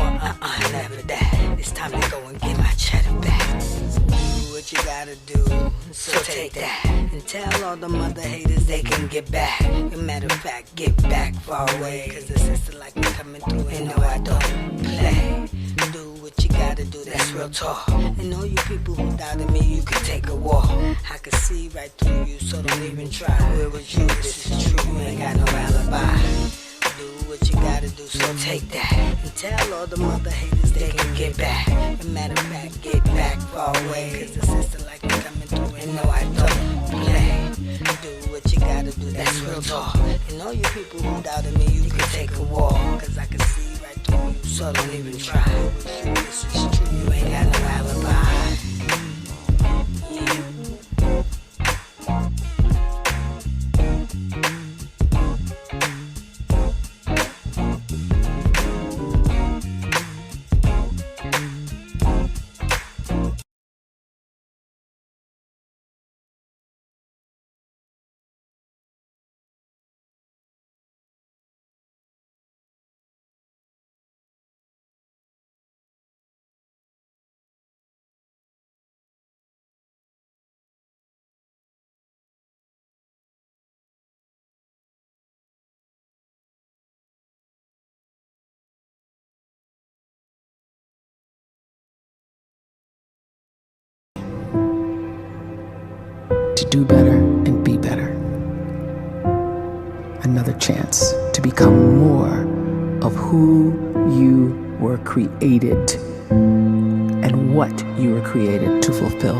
never that. It's time to go and get my cheddar back. Do what you gotta do, so take that. And tell all them other haters they can get back. As a matter of fact, get back far away. Cause a sister like me coming through, and no, I don't play. Do what you gotta do, that's real talk. And all you people who doubted me, you can take a walk. I can see right through you, so don't even try. Where was you? This is true, you ain't got no alibi. Do what you gotta do, so take that. And tell all them other haters they can get back. As a matter of fact, get back far away. Cause the sister like me coming through, and no, I don't play. Do what you gotta do, that's real talk. And all you people who doubted me, you can take a walk. Cause I can see right through you, so don't even try. This is true, you ain't got no alibi.
To do better and be better. Another chance to become more of who you were created and what you were created to fulfill.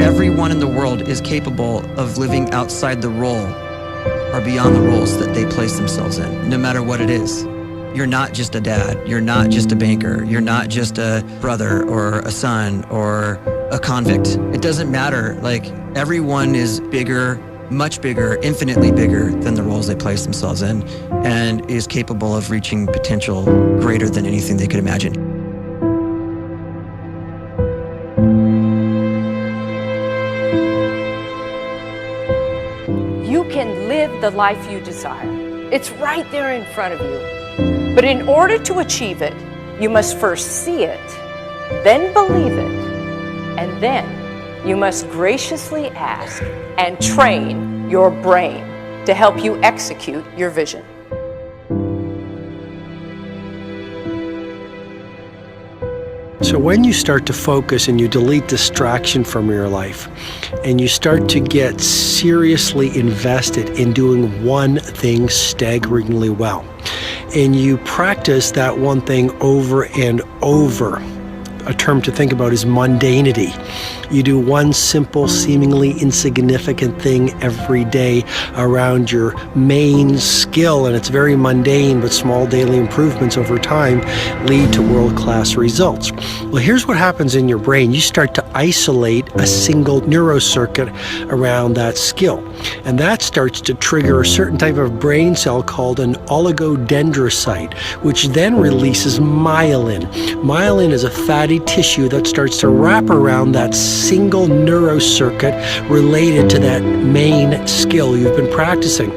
Everyone in the world is capable of living outside the role or beyond the roles that they place themselves in, no matter what it is. You're not just a dad, you're not just a banker, you're not just a brother or a son or a convict. It doesn't matter, like everyone is bigger, much bigger, infinitely bigger than the roles they place themselves in and is capable of reaching potential greater than anything they could imagine.
You can live the life you desire. It's right there in front of you. But in order to achieve it, you must first see it, then believe it, and then you must graciously ask and train your brain to help you execute your vision.
So when you start to focus and you delete distraction from your life, and you start to get seriously invested in doing one thing staggeringly well, and you practice that one thing over and over, a term to think about is mundanity. You do one simple, seemingly insignificant thing every day around your main skill, and it's very mundane, but small daily improvements over time lead to world-class results. Well, here's what happens in your brain. You start to isolate a single neurocircuit around that skill, and that starts to trigger a certain type of brain cell called an oligodendrocyte, which then releases myelin. Myelin is a fatty tissue that starts to wrap around that single neurocircuit related to that main skill you've been practicing.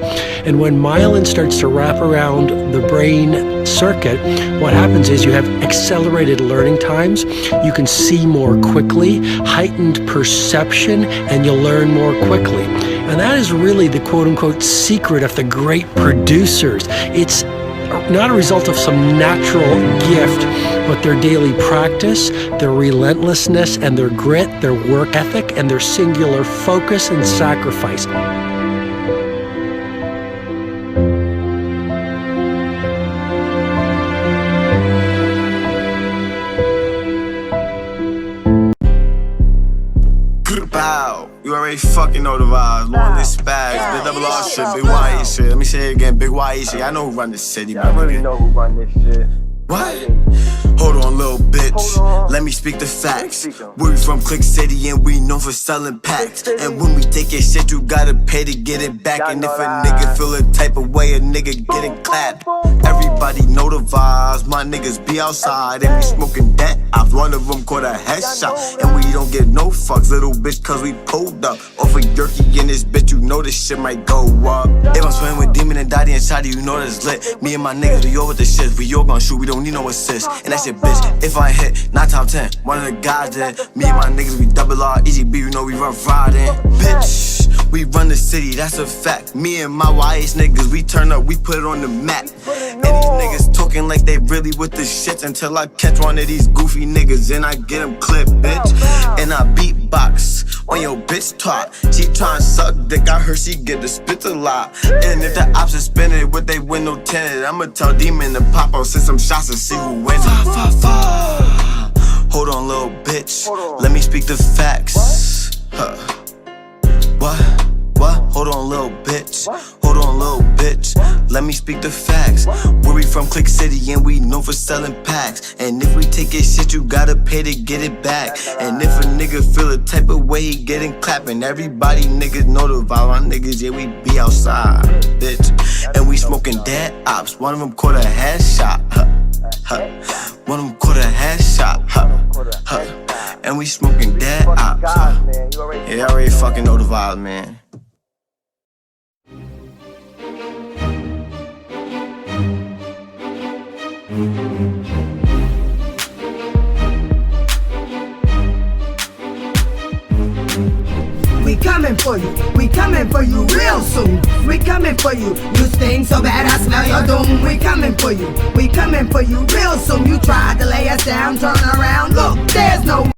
And when myelin starts to wrap around the brain circuit, what happens is you have accelerated learning times, you can see more quickly, heightened perception, and you'll learn more quickly. And that is really the quote-unquote secret of the great producers. It's not a result of some natural gift, but their daily practice, their relentlessness and their grit, their work ethic, and their singular focus and sacrifice.
Bow. You already fucking know the vibes. Long this spaz, the double R shit, big YE shit. Let me say it again, big YE shit. I know who run this city,
I really know who run this shit.
What? Hold on, little bitch. Let me speak the facts. We from Click City and we known for selling packs. And when we take your shit, you gotta pay to get it back. And if a nigga feel a type of way, a nigga get it clapped. Everybody know the vibes. My niggas be outside and we smoking that. I've one of them caught a headshot. And we don't get no fucks, little bitch, cause we pulled up. Off a yerky in this bitch, you know this shit might go up. If I'm swimming with Demon and Dottie and Shotty, you know that's lit. Me and my niggas, we all with the shit. We all gon' shoot, we don't need no assist. And that shit, bitch, if I hit 9 times 10, one of the guys dead. Me and my niggas, we double R, EGB, you know we run riding. Bitch, we run the city, that's a fact. Me and my YH niggas, we turn up, we put it on the map. And these niggas talking like they really with the shits until I catch one of these goofy niggas and I get them clipped, bitch. And I beatbox on your bitch talk. She tryna suck dick, I heard she get the spit a lot. And if the ops are spinning with they window tinted, I'ma tell Demon to pop out, send some shots and see who wins. Hold on, little bitch, let me speak the facts. What? Hold on, little bitch. Hold on, little bitch. Let me speak the facts. Where we from Click City and we known for selling packs. And if we take your shit, you gotta pay to get it back. And if a nigga feel a type of way, he getting clapping. Everybody niggas know the vibe. My niggas, yeah, we be outside, bitch. And we smoking dead ops. One of them caught a headshot. One of them caught a headshot. And we smoking dead ops. Yeah, you already fucking know the vibe, man.
We coming for you real soon. We coming for you. You stink so bad I smell your doom. We coming for you real soon. You tried to lay us down, turn around. Look, there's no